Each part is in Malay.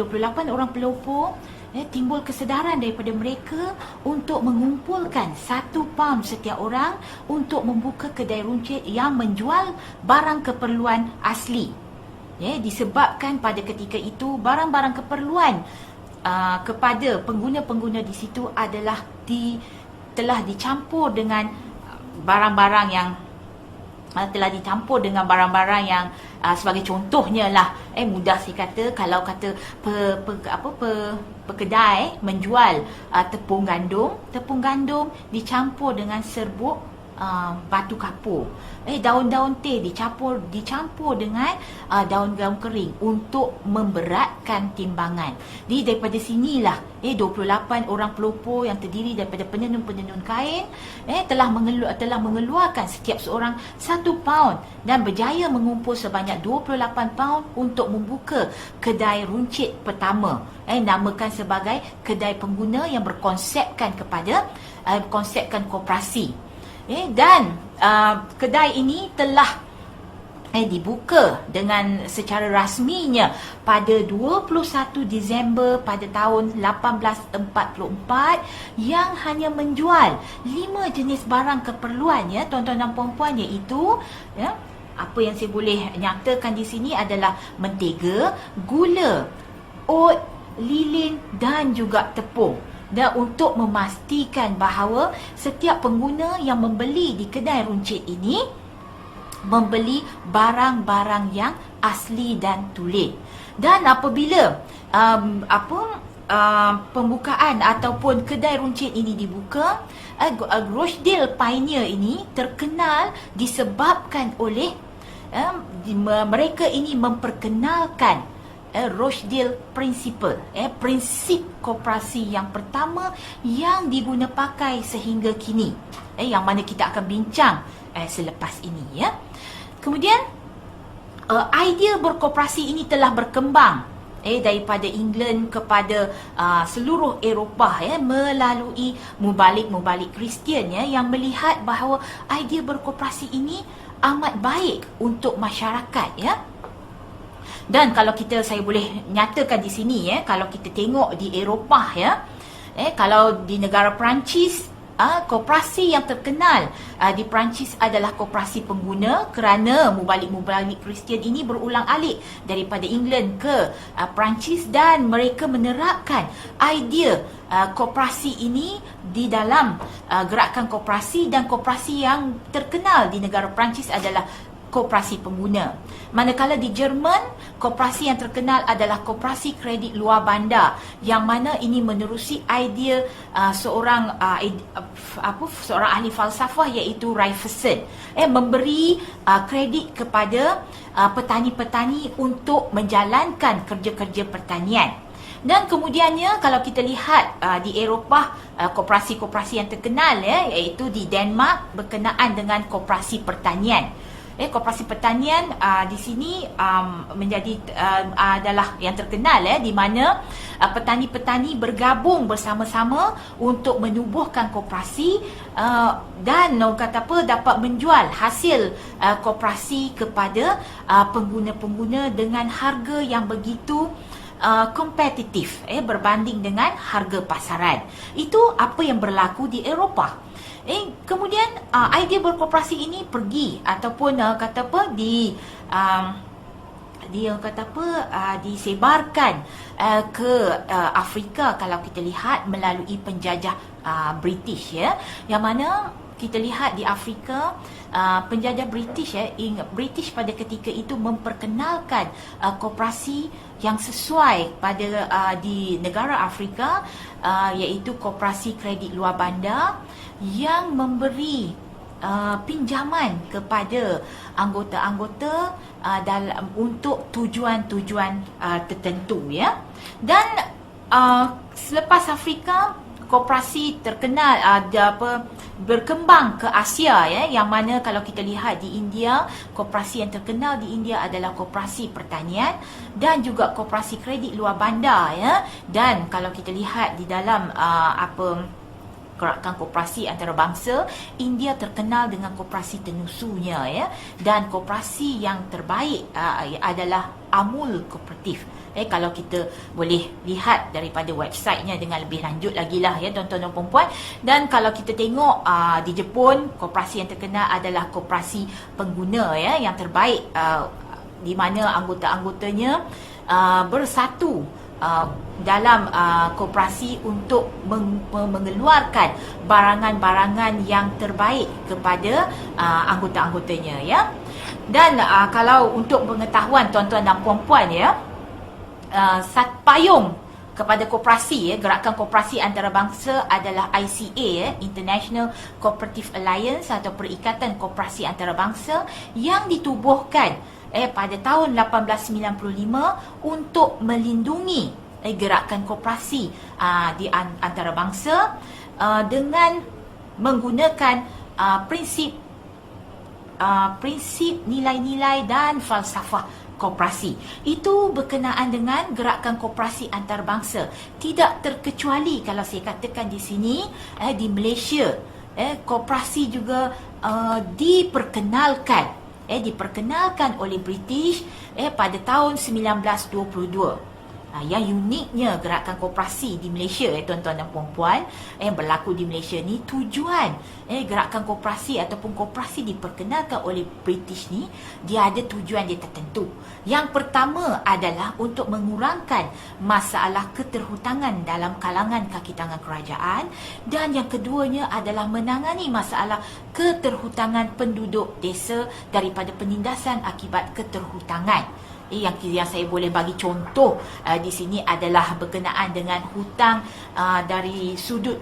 28 orang pelopor timbul kesedaran daripada mereka untuk mengumpulkan £1 setiap orang untuk membuka kedai runcit yang menjual barang keperluan asli. Disebabkan pada ketika itu barang-barang keperluan kepada pengguna-pengguna di situ adalah telah dicampur dengan barang-barang yang sebagai contohnya lah, mudah saya kata, kalau kata pekedai menjual tepung gandum dicampur dengan serbuk batu kapur, daun-daun teh dicampur dengan daun-daun kering untuk memberatkan timbangan. Jadi daripada sinilah 28 orang pelopor yang terdiri daripada penenun-penenun kain telah mengeluarkan setiap seorang £1 dan berjaya mengumpul sebanyak £28 untuk membuka kedai runcit pertama, namakan sebagai kedai pengguna yang berkonsepkan koperasi. Dan kedai ini telah dibuka dengan secara rasminya pada 21 Disember pada tahun 1844 yang hanya menjual 5 jenis barang keperluan, tuan-tuan dan puan-puan, iaitu apa yang saya boleh nyatakan di sini adalah mentega, gula, oat, lilin dan juga tepung. Dan untuk memastikan bahawa setiap pengguna yang membeli di kedai runcit ini membeli barang-barang yang asli dan tulen. Dan apabila pembukaan ataupun kedai runcit ini dibuka, Rochdale Pioneer ini terkenal disebabkan oleh mereka ini memperkenalkan Rochdale Principle, prinsip koperasi yang pertama yang diguna pakai sehingga kini, yang mana kita akan bincang selepas ini, Kemudian idea berkoperasi ini telah berkembang daripada England kepada seluruh Eropah, melalui mubalik-mubalik Kristian yang melihat bahawa idea berkoperasi ini amat baik untuk masyarakat, Dan kalau saya boleh nyatakan di sini, kalau kita tengok di Eropah, kalau di negara Perancis, koperasi yang terkenal di Perancis adalah koperasi pengguna, kerana mubalik-mubalik Kristian ini berulang alik daripada England ke Perancis, dan mereka menerapkan idea koperasi ini di dalam gerakan koperasi, dan koperasi yang terkenal di negara Perancis adalah koperasi pengguna. Manakala di Jerman, koperasi yang terkenal adalah koperasi kredit luar bandar, yang mana ini menerusi idea seorang ahli falsafah, iaitu Raffeson, memberi kredit kepada petani-petani untuk menjalankan kerja-kerja pertanian. Dan kemudiannya kalau kita lihat di Eropah, koperasi-koperasi yang terkenal, iaitu di Denmark berkenaan dengan koperasi pertanian. Koperasi pertanian di sini menjadi adalah yang terkenal, di mana petani-petani bergabung bersama-sama untuk menubuhkan koperasi, dan dapat menjual hasil koperasi kepada pengguna-pengguna dengan harga yang begitu kompetitif, berbanding dengan harga pasaran. Itu apa yang berlaku di Eropah. Kemudian idea berkoperasi ini pergi ataupun disebarkan ke Afrika, kalau kita lihat melalui penjajah British, yang mana kita lihat di Afrika, penjajah British, British pada ketika itu memperkenalkan koperasi yang sesuai pada di negara Afrika, iaitu koperasi kredit luar bandar yang memberi pinjaman kepada anggota-anggota untuk tujuan-tujuan tertentu, Dan selepas Afrika, koperasi terkenal berkembang ke Asia, yang mana kalau kita lihat di India, koperasi yang terkenal di India adalah koperasi pertanian dan juga koperasi kredit luar bandar, Dan kalau kita lihat di dalam gerakan koperasi antarabangsa, India terkenal dengan koperasi tenusunya, dan koperasi yang terbaik adalah Amul Kooperatif. Kalau kita boleh lihat daripada websitenya dengan lebih lanjut lagi lah ya tuan-tuan dan puan-puan. Dan kalau kita tengok di Jepun, koperasi yang terkenal adalah koperasi pengguna ya, yang terbaik, di mana anggota-anggotanya bersatu dalam koperasi untuk mengeluarkan barangan-barangan yang terbaik kepada anggota-anggotanya ya. Dan kalau untuk pengetahuan tuan-tuan dan puan-puan ya, payung kepada koperasi ya, gerakan koperasi antarabangsa adalah ICA ya, International Cooperative Alliance atau Perikatan Koperasi Antarabangsa, yang ditubuhkan pada tahun 1895 untuk melindungi gerakan koperasi di antarabangsa dengan menggunakan prinsip nilai-nilai dan falsafah koperasi. Itu berkenaan dengan gerakan koperasi antarabangsa. Tidak terkecuali kalau saya katakan di sini di Malaysia, koperasi juga diperkenalkan oleh British pada tahun 1922. Yang uniknya gerakan koperasi di Malaysia tuan-tuan dan puan-puan yang berlaku di Malaysia ni, tujuan gerakan koperasi ataupun koperasi diperkenalkan oleh British ni, dia ada tujuan dia tertentu. Yang pertama adalah untuk mengurangkan masalah keterhutangan dalam kalangan kaki tangan kerajaan, dan yang keduanya adalah menangani masalah keterhutangan penduduk desa daripada penindasan akibat keterhutangan. Yang saya boleh bagi contoh di sini adalah berkenaan dengan hutang dari sudut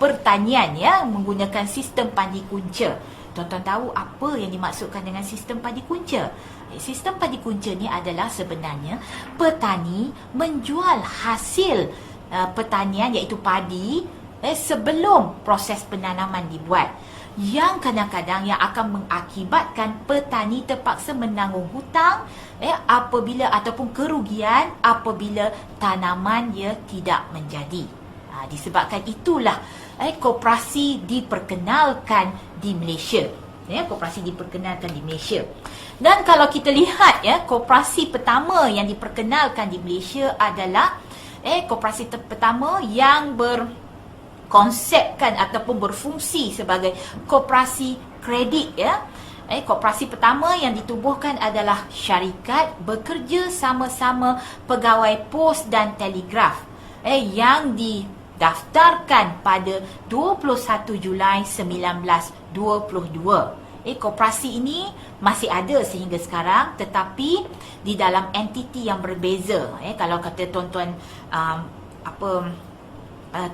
pertanian ya, menggunakan sistem padi kunca. Tuan-tuan tahu apa yang dimaksudkan dengan sistem padi kunca? Sistem padi kunca ni adalah sebenarnya petani menjual hasil pertanian iaitu padi sebelum proses penanaman dibuat, yang kadang-kadang yang akan mengakibatkan petani terpaksa menanggung hutang apabila ataupun kerugian apabila tanaman ia tidak menjadi. Disebabkan itulah koperasi diperkenalkan di Malaysia. Koperasi diperkenalkan di Malaysia. Dan kalau kita lihat koperasi pertama yang diperkenalkan di Malaysia adalah koperasi pertama yang konsepkan ataupun berfungsi sebagai koperasi kredit ya. Koperasi pertama yang ditubuhkan adalah syarikat bekerja sama-sama pegawai pos dan telegraf yang didaftarkan pada 21 Julai 1922. Koperasi ini masih ada sehingga sekarang, tetapi di dalam entiti yang berbeza. Kalau kata tuan-tuan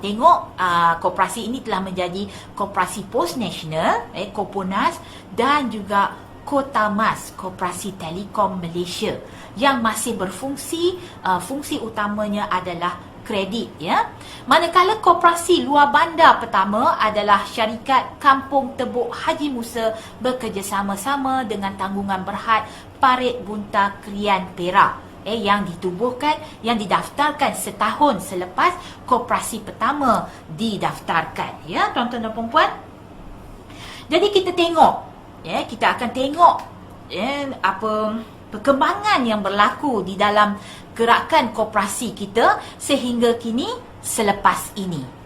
tengok, koperasi ini telah menjadi Koperasi Pos Nasional, Koponas, dan juga Kotamas, Koperasi Telekom Malaysia, yang masih berfungsi. Fungsi utamanya adalah kredit ya. Manakala koperasi luar bandar pertama adalah syarikat Kampung Tebuk Haji Musa bekerjasama-sama dengan Tanggungan Berhad Parit Bunta Krian Perak, yang ditubuhkan, yang didaftarkan setahun selepas koperasi pertama didaftarkan ya tuan-tuan dan puan-puan. Jadi kita tengok kita akan tengok apa perkembangan yang berlaku di dalam gerakan koperasi kita sehingga kini selepas ini.